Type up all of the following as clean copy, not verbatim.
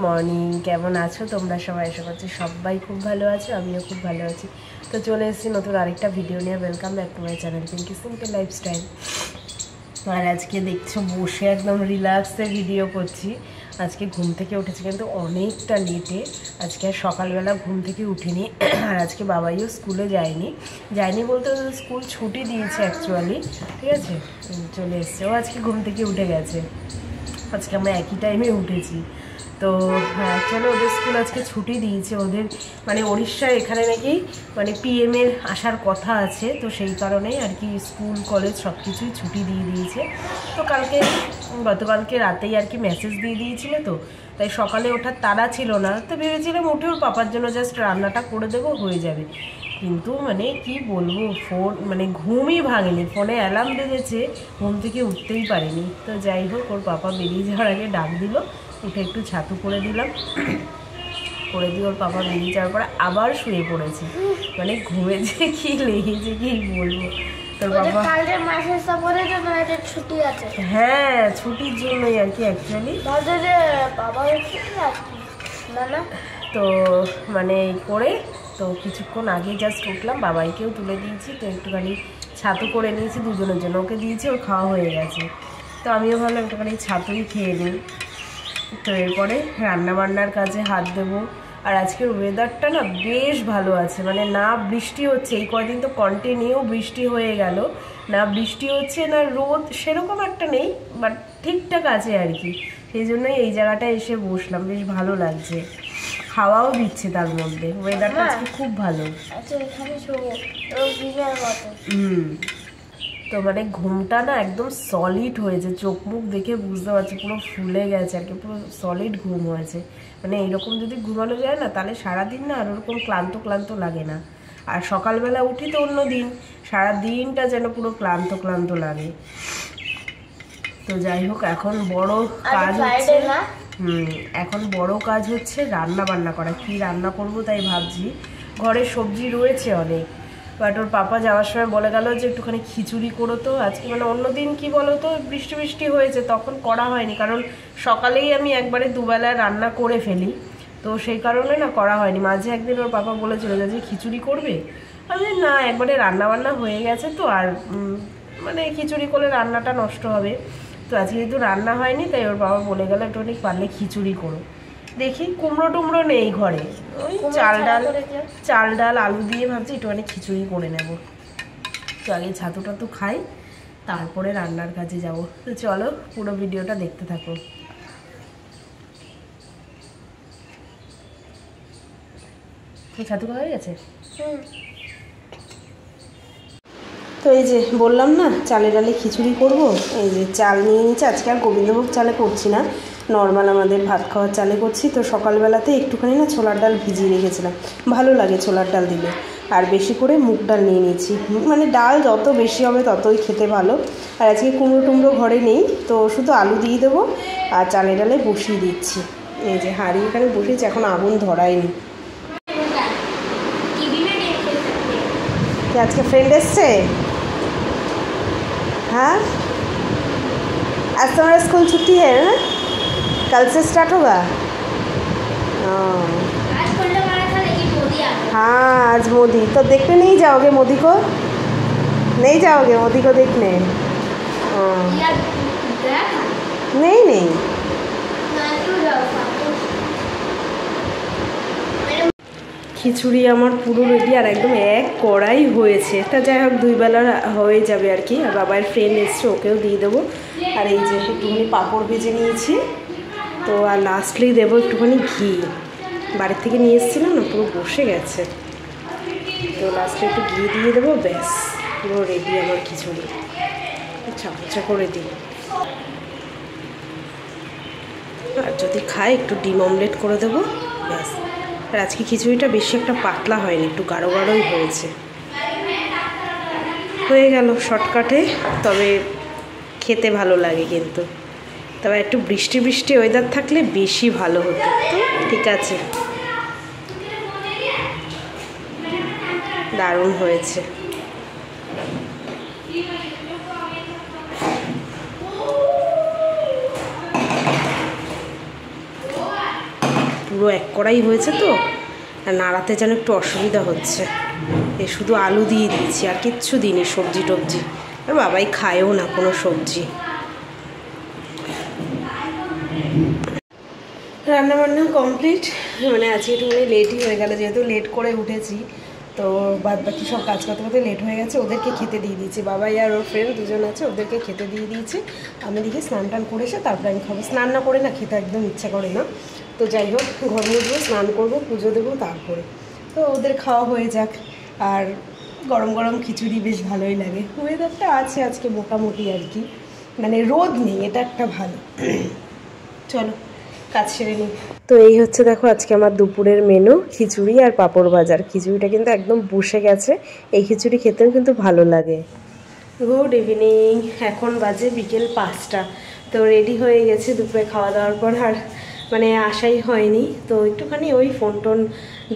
Morning, কেমন আছো তোমরা সবাই? আশা করছি সবাই খুব ভালো আছো, আমিও খুব ভালো আছি। তো চলে এসেছি নতুন আরেকটা ভিডিও নিয়ে। Welcome back to my channel Pinky simple lifestyle. আর আজকে দেখছো বসে একদম রিল্যাক্সে ভিডিও করছি। আজকে ঘুম থেকে উঠেছি কিন্তু অনেকটা লেটে। আজকে আর সকালবেলা ঘুম থেকে উঠিনি। আর আজকে বাবাইও স্কুলে যায়নি বলতে স্কুল ছুটি দিয়েছে অ্যাকচুয়ালি, ঠিক আছে। চলে এসছে, ও আজকে ঘুম থেকে উঠে গেছে। আজকে আমরা একই টাইমে উঠেছি। তো অ্যাকচুয়ালি ওদের স্কুল আজকে ছুটি দিয়েছে। ওদের মানে উড়িষ্যার এখানে নাকি মানে পিএমের আসার কথা আছে, তো সেই কারণেই আর কি স্কুল কলেজ সব কিছুই ছুটি দিয়ে দিয়েছে। তো গতকালকে রাতেই আর কি মেসেজ দিয়ে দিয়েছিল, তো তাই সকালে ওঠার তাড়া ছিল না। তো ভেবেছিলাম উঠে ওর পাপার জন্য জাস্ট রান্নাটা করে দেবো, হয়ে যাবে। কিন্তু মানে কি বলবো, ফোন মানে ঘুমই ভাঙেনি, ফোনে অ্যালার্ম বেজেছে, ঘুম থেকে উঠতেই পারিনি। তো যাই হোক, ওর পাপা বেরিয়ে যাওয়ার আগে ডাক দিল, উঠে একটু ছাতু করে দিলাম, করে দিয়ে ওর পাপা বেরিয়ে যাওয়ার পরে আবার শুয়ে পড়েছে। মানে ঘুমেছে কি লেগেছে কি বলবো। তোর বাবা ছুটি আছে, হ্যাঁ ছুটির জন্যই আর কি অ্যাকচুয়ালি। তো মানে এই করে তো কিছুক্ষণ আগে জাস্ট উঠলাম, বাবাইকেও তুলে দিয়েছি, তো একটুখানি ছাতু করে নিয়েছি দুজনের জন্য, ওকে দিয়েছি, ওর খাওয়া হয়ে গেছে। তো আমিও ভাবলাম একটুখানি ছাতুই খেয়ে নিই। তো এরপরে রান্নাবান্নার কাজে হাত দেবো। আর আজকের ওয়েদারটা না বেশ ভালো আছে, মানে না বৃষ্টি হচ্ছে, এই কয়দিন তো কন্টিনিউ বৃষ্টি হয়ে গেল, না বৃষ্টি হচ্ছে না রোদ সেরকম একটা নেই, বাট ঠিকঠাক আছে আর কি। সেই জন্যই এই জায়গাটায় এসে বসলাম, বেশ ভালো লাগছে, হাওয়াও দিচ্ছে তার মধ্যে, ওয়েদারটা আজকে খুব ভালো। তো মানে ঘুমটা না একদম সলিড হয়েছে, চোখ মুখ দেখে বুঝতে পারছি পুরো ফুলে গেছে আর কি, পুরো সলিড ঘুম হয়েছে। মানে এইরকম যদি ঘুমানো যায় না তাহলে সারাদিন না আর ওরকম ক্লান্ত ক্লান্ত লাগে না। আর সকালবেলা উঠি তো অন্য দিন, সারাদিনটা যেন পুরো ক্লান্ত ক্লান্ত লাগে। তো যাই হোক, এখন বড় কাজ হচ্ছে, এখন বড় কাজ হচ্ছে রান্না বান্না করা। কি রান্না করব তাই ভাবছি। ঘরে সবজি রয়েছে অনেক, বাট ওর পাপা যাওয়ার সময় বলে গেল যে একটুখানি খিচুড়ি করো। তো আজকে মানে অন্যদিন কি বলো তো বৃষ্টি বৃষ্টি হয়েছে তখন করা হয়নি, কারণ সকালেই আমি একবারে দুবেলা রান্না করে ফেলি, তো সেই কারণে না করা হয়নি। মাঝে একদিন ওর পাপা বলেছিল যে খিচুড়ি করবে, আমি না একবারে রান্না বান্না হয়ে গেছে তো আর মানে খিচুড়ি করলে রান্নাটা নষ্ট হবে। তো আজকে যেহেতু রান্না হয়নি তাই ওর বাবা বলে গেল একটুখানি পারলে খিচুড়ি করো। দেখি কুমড়ো টুমড়ো নেই ঘরে, ওই চাল ডাল আলু দিয়ে ভাবছি একটুখানি খিচুড়ি করে নেব। তো আগে ছাতুটা তো খাই, তারপরে রান্নার কাজে যাব। তো চলো পুরো ভিডিওটা দেখতে থাকো। ছাতু খাওয়া হয়ে গেছে। তো এই যে বললাম না চালে ডালে খিচুড়ি করব, এই যে চাল নিয়ে নিচ্ছে। আজকে আর গোবিন্দভোগ চালে করছি না, নর্মাল আমাদের ভাত খাওয়ার চালে করছি। তো সকালবেলাতে একটুখানি না ছোলার ডাল ভিজিয়ে রেখেছিলাম, ভালো লাগে ছোলার ডাল দিলে। আর বেশি করে মুগ ডাল নিয়ে নিচ্ছি, মানে ডাল যত বেশি হবে ততই খেতে ভালো। আর আজকে কুমড়ো টুমড়ো ঘরে নেই, তো শুধু আলু দিয়ে দেবো আর চালে ডালে বসিয়ে দিচ্ছি। এই যে হাঁড়ি এখানে বসিয়েছি, এখন আগুন ধরায়নি। আজকে ফ্রেন্ড এসছে, हाँ आज तुम्हारा स्कूल छुट्टी है ना, कल से स्टार्ट होगा। हाँ आज मोदी, तो देखने नहीं जाओगे मोदी को? नहीं जाओगे मोदी को देखने? नहीं नहीं খিচুড়ি আমার পুরো রেডি, আর একদম এক কড়াই হয়েছে। তা যাই হোক দুই বেলা হয়ে যাবে আর কি। আর বাবার ফ্রেন্ড এসছে, ওকেও দিয়ে দেবো। আর এই যে একটুখানি পাঁপড় ভেজে নিয়েছি, তো আর লাস্টলি দেবো একটুখানি ঘি, বাড়ির থেকে নিয়ে এসেছিলাম না, পুরো বসে গেছে। তো লাস্টে একটু ঘি দিয়ে দেবো, ব্যাস পুরো রেডি আমার খিচুড়ি। চামচা করে দিই, আর যদি খাই একটু ডিম অমলেট করে দেবো, ব্যাস। আর আজকে খিচুড়িটা বেশি একটা পাতলা হয়নি, একটু গাঢ় গাঢ়ই হয়েছে। হয়ে গেল শর্টকাটে, তবে খেতে ভালো লাগে কিন্তু। তবে একটু বৃষ্টি বৃষ্টি ওয়েদার থাকলে বেশি ভালো হতো। তো ঠিক আছে, দারুণ হয়েছে। পুরো এক কড়াই হয়েছে তো, আর নাড়াতে যেন একটু অসুবিধা হচ্ছে। এ শুধু আলু দিয়ে দিয়েছি, আর কিচ্ছু দিইনি সবজি টবজি, আর বাবাই খায়ও না কোনো সবজি। রান্নাবান্না কমপ্লিট, মানে আজকে একটু লেটই হয়ে গেল, যেহেতু লেট করে উঠেছি তো বাদ বাকি সব কাজ করতে করতে লেট হয়ে গেছে। ওদেরকে খেতে দিয়ে দিয়েছি, বাবাই আর ওর ফ্রেন্ড দুজন আছে, ওদেরকে খেতে দিয়ে দিয়েছি। আমি দেখি স্নান টান করেছে তারপরে আমি খাবো। স্নান না করে না খেতে একদম ইচ্ছা করে না। তো যাই হোক, ঘর মুছবো, স্নান করবো, পুজো দেবো, তারপরে তো ওদের খাওয়া হয়ে যাক। আর গরম গরম খিচুড়ি বেশ ভালোই লাগে। ওয়েদারটা আছে আজকে মোটামুটি আর কি, মানে রোদ নেই, এটা একটা ভালো। চলো কাজ সেরে নিই। তো এই হচ্ছে দেখো আজকে আমার দুপুরের মেনু, খিচুড়ি আর পাঁপড় ভাজার। খিচুড়িটা কিন্তু একদম বসে গেছে, এই খিচুড়ি খেতেও কিন্তু ভালো লাগে। গুড ইভিনিং, এখন বাজে বিকেল 5টা। তো রেডি হয়ে গেছে দুপুরে খাওয়া দাওয়ার পর, আর মানে আসাই হয়নি। তো একটুখানি ওই ফোন টোন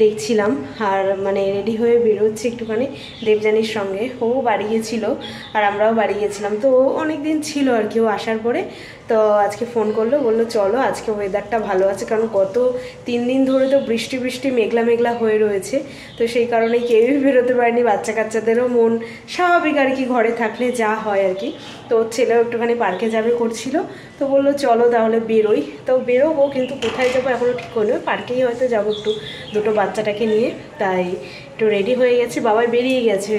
দেখছিলাম, আর মানে রেডি হয়ে বেরোচ্ছি একটুখানি দেবযানীর সঙ্গে। ও বাড়ি গিয়েছিলো আর আমরাও বাড়ি গেছিলাম। তো অনেক দিন ছিল আর কি ও আসার পরে, তো আজকে ফোন করলো, বললো চলো, আজকে ওয়েদারটা ভালো আছে, কারণ গত 3 দিন ধরে তো বৃষ্টি বৃষ্টি মেঘলা মেঘলা হয়ে রয়েছে। তো সেই কারণে কেউই বেরোতে পারেনি, বাচ্চা কাচ্চাদেরও মন স্বাভাবিক আর কি, ঘরে থাকলে যা হয় আর কি। তো ছেলেও একটুখানি পার্কে যাবে করছিল, তো বললো চলো তাহলে বেরোই। তো বেরোবো, কিন্তু কোথায় যাবো এখনও ঠিক করে, পার্কেই হয়তো যাবো একটু, দুটো বাচ্চাটাকে নিয়ে। তাই একটু রেডি হয়ে গেছে, বাবাই বেরিয়ে গেছে,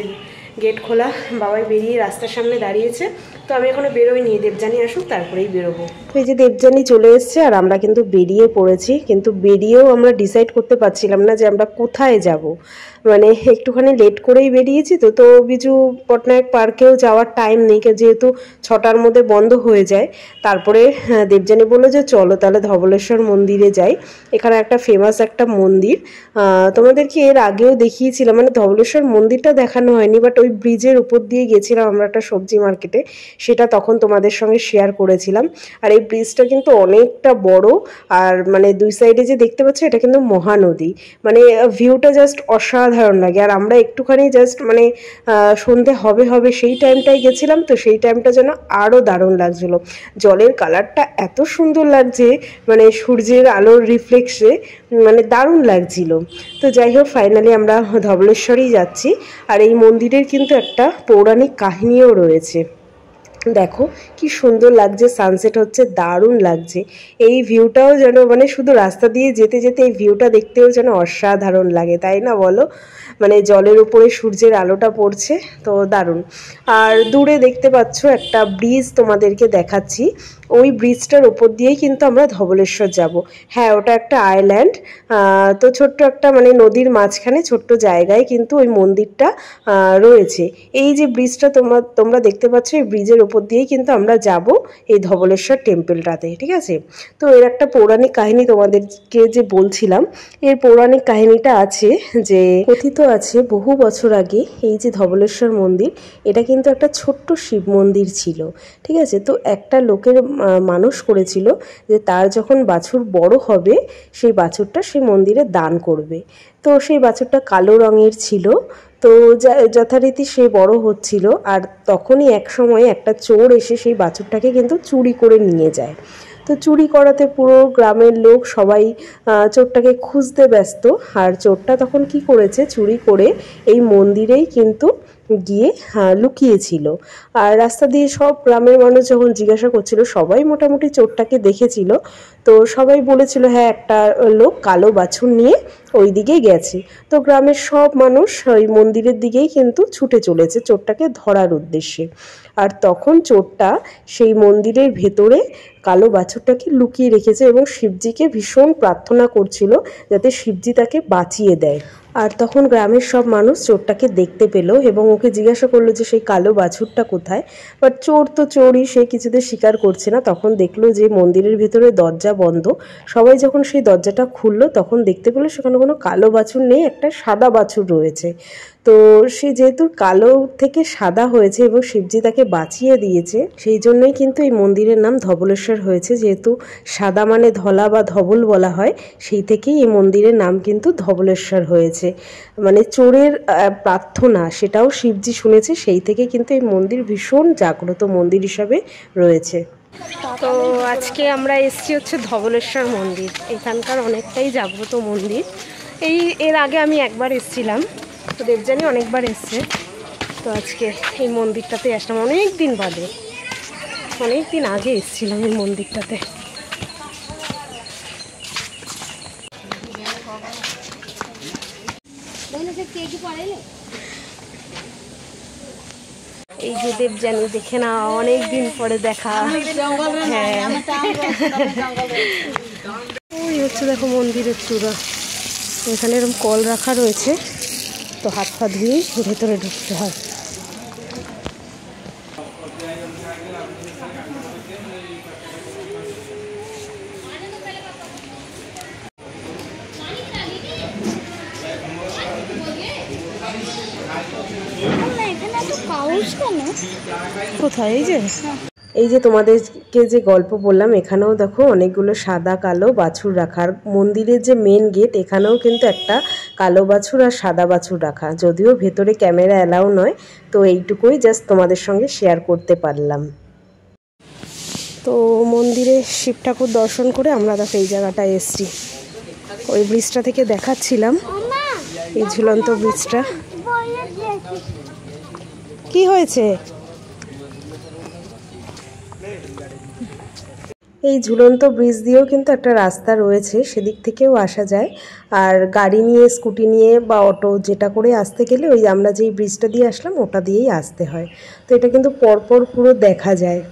গেট খোলা, বাবাই বেরিয়ে রাস্তার সামনে দাঁড়িয়েছে। তো আমি এখনো বেরোইনি, দেবযানী আসুক তারপরেই বেরোবো। তো এই যে দেবযানী চলে এসছে আর আমরা কিন্তু বেরিয়ে পড়েছি, কিন্তু বেরিয়েও আমরা ডিসাইড করতে পারছিলাম না যে আমরা কোথায় যাব। মানে একটুখানি লেট করেই বেরিয়েছি, তো তো বিজু পটনায়ক পার্কেও যাওয়ার টাইম নেই, যেহেতু 6টার মধ্যে বন্ধ হয়ে যায়। তারপরে দেবযানী বললো যে চলো তাহলে ধবলেশ্বর মন্দিরে যাই, এখানে একটা ফেমাস একটা মন্দির, তোমাদেরকে এর আগেও দেখিয়েছিলাম, মানে ধবলেশ্বর মন্দিরটা দেখানো হয়নি, বাট ওই ব্রিজের উপর দিয়ে গেছিলাম আমরা একটা সবজি মার্কেটে, সেটা তখন তোমাদের সঙ্গে শেয়ার করেছিলাম। আর এই ব্রিজটা কিন্তু অনেকটা বড়, আর মানে দুই সাইডে যে দেখতে পাচ্ছ এটা কিন্তু মহানদী, মানে ভিউটা জাস্ট অসাধারণ লাগে। আর আমরা একটুখানি জাস্ট মানে সন্ধে হবে হবে সেই টাইমটাই গেছিলাম, তো সেই টাইমটা যেন আরও দারুণ লাগছিলো। জলের কালারটা এত সুন্দর লাগছে, মানে সূর্যের আলোর রিফ্লেক্সে, মানে দারুণ লাগছিল। তো যাই হোক, ফাইনালি আমরা ধবলেশ্বরেই যাচ্ছি। আর এই মন্দিরের কিন্তু একটা পৌরাণিক কাহিনীও রয়েছে। দেখো কি সুন্দর লাগছে, সানসেট হচ্ছে, দারুণ লাগছে। এই ভিউটাও যেন মানে শুধু রাস্তা দিয়ে যেতে যেতে এই ভিউটা দেখতেও যেন অসাধারণ লাগে, তাই না বলো? মানে জলের উপরে সূর্যের আলোটা পড়ছে, তো দারুণ। আর দূরে দেখতে পাচ্ছ একটা ব্রিজ, তোমাদেরকে দেখাচ্ছি, ওই ব্রিজটার ওপর দিয়েই কিন্তু আমরা ধবলেশ্বর যাব। হ্যাঁ, ওটা একটা আইল্যান্ড, তো ছোট্ট একটা মানে নদীর মাঝখানে ছোট্ট জায়গায় কিন্তু ওই মন্দিরটা রয়েছে। এই যে ব্রিজটা তোমরা দেখতে পাচ্ছ, এই ব্রিজের ওপর দিয়েই কিন্তু আমরা যাব এই ধবলেশ্বর টেম্পলটাতে, ঠিক আছে? তো এর একটা পৌরাণিক কাহিনী তোমাদেরকে যে বলছিলাম, এর পৌরাণিক কাহিনীটা আছে যে কথিত আছে বহু বছর আগে এই যে ধবলেশ্বর মন্দির, এটা কিন্তু একটা ছোট্ট শিব মন্দির ছিল, ঠিক আছে? তো একটা লোকের মানুষ করেছিল যে তার যখন বাছুর বড় হবে সেই বাছুরটা সেই মন্দিরে দান করবে। তো সেই বাছুরটা কালো রঙের ছিল, তো যথারীতি সে বড় হচ্ছিল, আর তখনই এক সময় একটা চোর এসে সেই বাছুরটাকে কিন্তু চুরি করে নিয়ে যায়। তো চুরি করাতে পুরো গ্রামের লোক সবাই চোরটাকে খুঁজতে ব্যস্ত। আর চোরটা তখন কি করেছে, চুরি করে এই মন্দিরেই কিন্তু গিয়ে লুকিয়েছিল। আর রাস্তা দিয়ে সব গ্রামের মানুষ যখন জিজ্ঞাসা করছিল, সবাই মোটামুটি চোরটাকে দেখেছিল। তো সবাই বলেছিল হ্যাঁ, একটা লোক কালো বাছুর নিয়ে ওই দিকেই গেছে। তো গ্রামের সব মানুষ ওই মন্দিরের দিকেই কিন্তু ছুটে চলেছে চোরটাকে ধরার উদ্দেশ্যে। আর তখন চোরটা সেই মন্দিরের ভেতরে কালো বাছুরটাকে লুকিয়ে রেখেছে এবং শিবজিকে ভীষণ প্রার্থনা করছিল যাতে শিবজি তাকে বাঁচিয়ে দেয়। আর তখন গ্রামের সব মানুষ চোরটাকে দেখতে পেল এবং ওকে জিজ্ঞাসা করলো যে সেই কালো বাছুরটা কোথায়। বাট চোর তো চোরই, সে কিছুতে স্বীকার করছে না। তখন দেখলো যে মন্দিরের ভেতরে দরজা বন্ধ। সবাই যখন সেই দরজাটা খুললো তখন দেখতে পেলো সেখানে কোনো কালো বাছুর নেই, একটা সাদা বাছুর রয়েছে। তো সে যেহেতু কালো থেকে সাদা হয়েছে এবং শিবজি তাকে বাঁচিয়ে দিয়েছে, সেই জন্যই কিন্তু এই মন্দিরের নাম ধবলেশ্বর হয়েছে। যেহেতু সাদা মানে ধলা বা ধবল বলা হয়, সেই থেকেই এই মন্দিরের নাম কিন্তু ধবলেশ্বর হয়েছে। মানে চোরের প্রার্থনা সেটাও শিবজি শুনেছে, সেই থেকে কিন্তু এই মন্দির ভীষণ জাগ্রত মন্দির হিসাবে রয়েছে। তো আজকে আমরা এসেছি হচ্ছে ধবলেশ্বর মন্দির। এখানকার অনেকটাই জাগ্রত মন্দির। এর আগে আমি একবার এসেছিলাম, তো দেবযানী অনেকবার এসছে। তো আজকে এই মন্দিরটাতে আসলাম অনেক দিন বাদে, অনেক দিন আগে এসেছিলাম এই মন্দিরটাতে। এই যে দেবযানী, দেখে না অনেক দিন পরে দেখা। হ্যাঁ, ওই হচ্ছে দেখো মন্দিরের চূড়া। এখানে এরকম কল রাখা রয়েছে, তো হাত পা ধুয়ে ভেতরে ঢুকতে হয়। কোথায়? এই যে তোমাদেরকে যে গল্প বললাম, এখানেও দেখো অনেকগুলো সাদা কালো বাছুর রাখার। মন্দিরের যে মেন গেট, এখানেও কিন্তু একটা কালো বাছুর আর সাদা বাছুর রাখা। যদিও ভেতরে ক্যামেরা অ্যালাউ নয়, তো এইটুকুই জাস্ট তোমাদের সঙ্গে শেয়ার করতে পারলাম। তো মন্দিরে শিব ঠাকুর দর্শন করে আমরা দেখো এই জায়গাটায় এসছি। ওই ব্রিজটা থেকে দেখাচ্ছিলাম, এই ঝুলন্ত ব্রিজটা। কি হয়েছে? এই ঝুলন্ত ব্রিজ দিয়েও কিন্তু একটা রাস্তা রয়েছে, সেদিক থেকেও আসা যায়। আর গাড়ি নিয়ে, স্কুটি নিয়ে বা অটো যেটা করে আসতে গেলে ওই আমরা যেই ব্রিজটা দিয়ে আসলাম ওটা দিয়েই আসতে হয়। তো এটা কিন্তু পরপর পুরো দেখা যায়।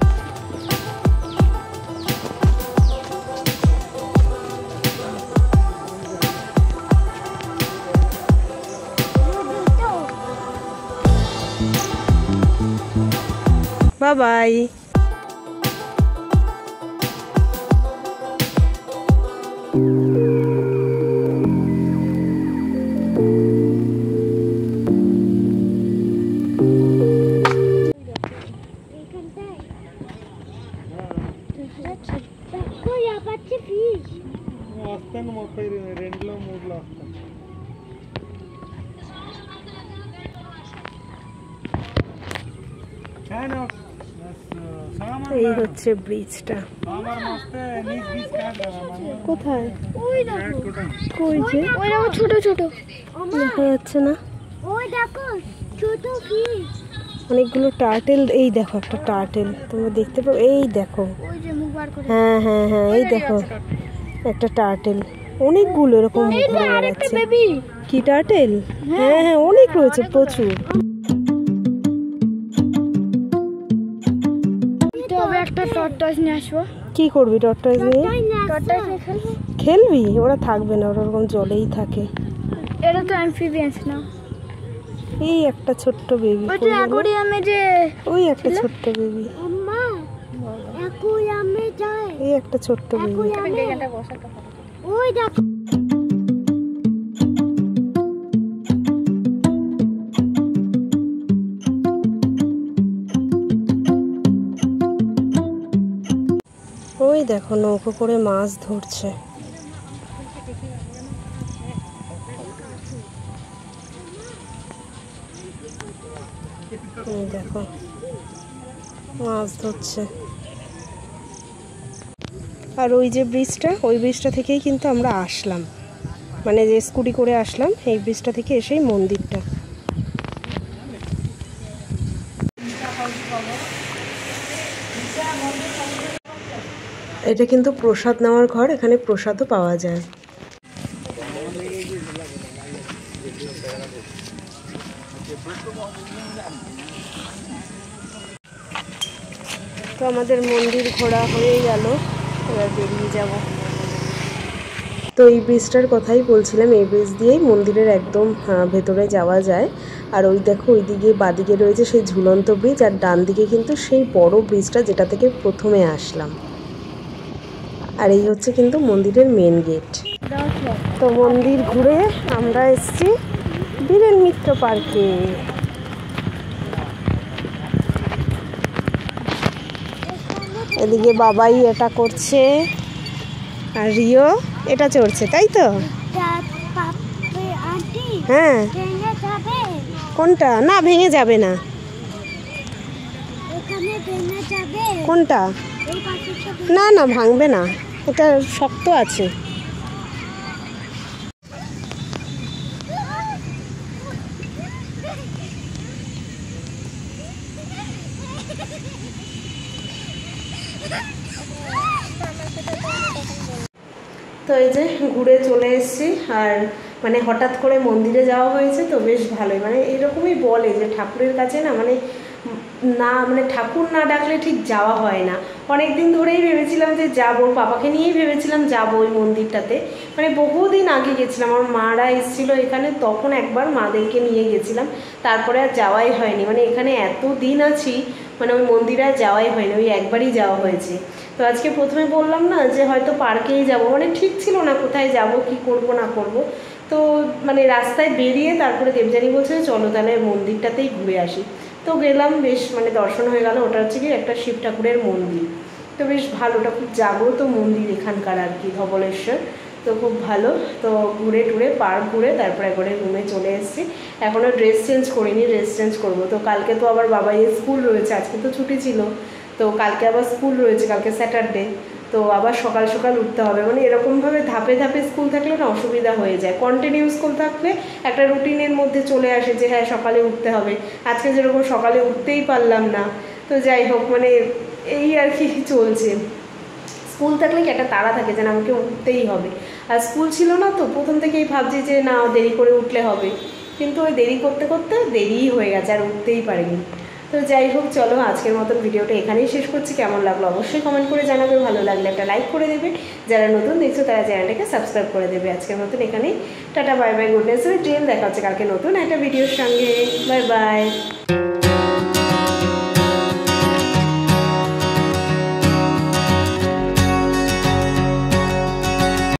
Bye bye. এই হচ্ছে ব্রিজটা। কোথায়? ছোট ছোট দেখা যাচ্ছে না? অনেকগুলো টার্টেল। এই দেখো একটা টার্টেল, তোমরা দেখতে পাও? এই দেখো, হ্যাঁ হ্যাঁ হ্যাঁ, এই দেখো একটা টার্টেল। অনেকগুলো এরকম ঘুরে বেড়াচ্ছে। কি টার্টেল? হ্যাঁ হ্যাঁ, অনেক রয়েছে, প্রচুর। কি করবি টর্টয়েস নিয়ে? খেলবি? ওরা থাকবে না, ওরা ওরকম জলেই থাকে। এটা তো অ্যাম্ফিবিয়ান্স না। এই একটা ছোট্ট বেবি, অ্যাকোয়ারিয়ামে যে ওই একটা ছোট্ট বেবি, আম্মা অ্যাকোয়ারিয়ামে যায়। এই একটা ছোট্ট বেবি। ওই দেখো, ওই দেখো নৌকো করে মাছ ধরছে। দেখো মাছ ধরছে। আর ওই যে ব্রিজটা, ওই ব্রিজটা থেকেই কিন্তু আমরা আসলাম, মানে যে স্কুটি করে আসলাম, এই ব্রিজটা থেকে এসেই মন্দিরটা। এটা কিন্তু প্রসাদ নেওয়ার ঘর, এখানে প্রসাদও পাওয়া যায়। তো আমাদের মন্দির ঘোরা হয়ে গেল, এবার বেরিয়ে যাব। তো এই ব্রিজটার কথাই বলছিলাম, এই ব্রিজ দিয়েই মন্দিরের একদম ভেতরে যাওয়া যায়। আর ওই দেখো ওইদিকে বাদিকে রয়েছে সেই ঝুলন্ত ব্রিজ, আর ডান দিকে কিন্তু সেই বড় ব্রিজটা যেটা থেকে প্রথমে আসলাম। আর এই হচ্ছে কিন্তু মন্দিরের মেন গেট। তো মন্দির ঘুরে আমরা এসেছি বীরেন মিত্র পার্কে। এদিকে বাবাই এটা করছে, আর রিও এটা চড়ছে, তাই তো? হ্যাঁ, কোনটা? না, ভেঙে যাবে না। কোনটা? না না ভাঙবে না, এটা শক্ত আছে। তো এই যে ঘুরে চলে এসেছি, আর মানে হঠাৎ করে মন্দিরে যাওয়া হয়েছে তো বেশ ভালোই, মানে এরকমই বলে যে ঠাকুরের কাছে না মানে ঠাকুর না ডাকলে ঠিক যাওয়া হয় না। অনেক দিন ধরেই ভেবেছিলাম যে যাবো, পাপাকে নিয়েই ভেবেছিলাম যাবো ওই মন্দিরটাতে, মানে বহুদিন আগে গেছিলাম, আমার মারা এসেছিলো এখানে, তখন একবার মাদেরকে নিয়ে গেছিলাম, তারপরে আর যাওয়াই হয়নি। মানে এখানে এত দিন আছি, মানে ওই মন্দিরে আর যাওয়াই হয়নি, ওই একবারই যাওয়া হয়েছে। তো আজকে প্রথমে বললাম না যে হয়তো পার্কেই যাব, মানে ঠিক ছিল না কোথায় যাব, কি করব না করব। তো মানে রাস্তায় বেরিয়ে তারপরে দেবযানী বলছে চলো তাহলে মন্দিরটাতেই ঘুরে আসি। তো গেলাম, বেশ মানে দর্শন হয়ে গেল। ওটা হচ্ছে কি একটা শিব ঠাকুরের মন্দির, তো বেশ ভালো, ওটা খুব জাগ্রত মন্দির এখানকার আর কি, ধবলেশ্বর। তো খুব ভালো। তো ঘুরে টুরে পার্ক ঘুরে তারপরে একবারে রুমে চলে এসেছি। এখনও ড্রেস চেঞ্জ করিনি, ড্রেস চেঞ্জ করবো। তো কালকে তো আবার বাবাইয়ের স্কুল রয়েছে, আজকে তো ছুটি ছিল, তো কালকে আবার স্কুল রয়েছে, কালকে স্যাটারডে। তো আবার সকাল সকাল উঠতে হবে, মানে এরকমভাবে ধাপে ধাপে স্কুল থাকলে না অসুবিধা হয়ে যায়। কন্টিনিউ স্কুল থাকলে একটা রুটিনের মধ্যে চলে আসে যে হ্যাঁ সকালে উঠতে হবে। আজকে যেরকম সকালে উঠতেই পারলাম না, তো যাই হোক মানে এই আর কি চলছে। স্কুল থাকলে কি একটা তাড়া থাকে যে না আমাকে উঠতেই হবে, আর স্কুল ছিল না তো প্রথম থেকেই ভাবছি যে না দেরি করে উঠলে হবে, কিন্তু ওই দেরি করতে করতে দেরিই হয়ে গেছে, আর উঠতেই পারিনি। তো যাই হোক চলো আজকের মতন ভিডিওটা এখানেই শেষ করছি। কেমন লাগলো অবশ্যই কমেন্ট করে জানাবে, ভালো লাগলে একটা লাইক করে দেবে, যারা নতুন দেখছো তারা চ্যানেলটাকে সাবস্ক্রাইব করে দেবে। আজকের মতন এখানেই tata, bye bye, good night, dream. দেখা হচ্ছে কালকে নতুন একটা ভিডিওর সঙ্গে। Bye bye.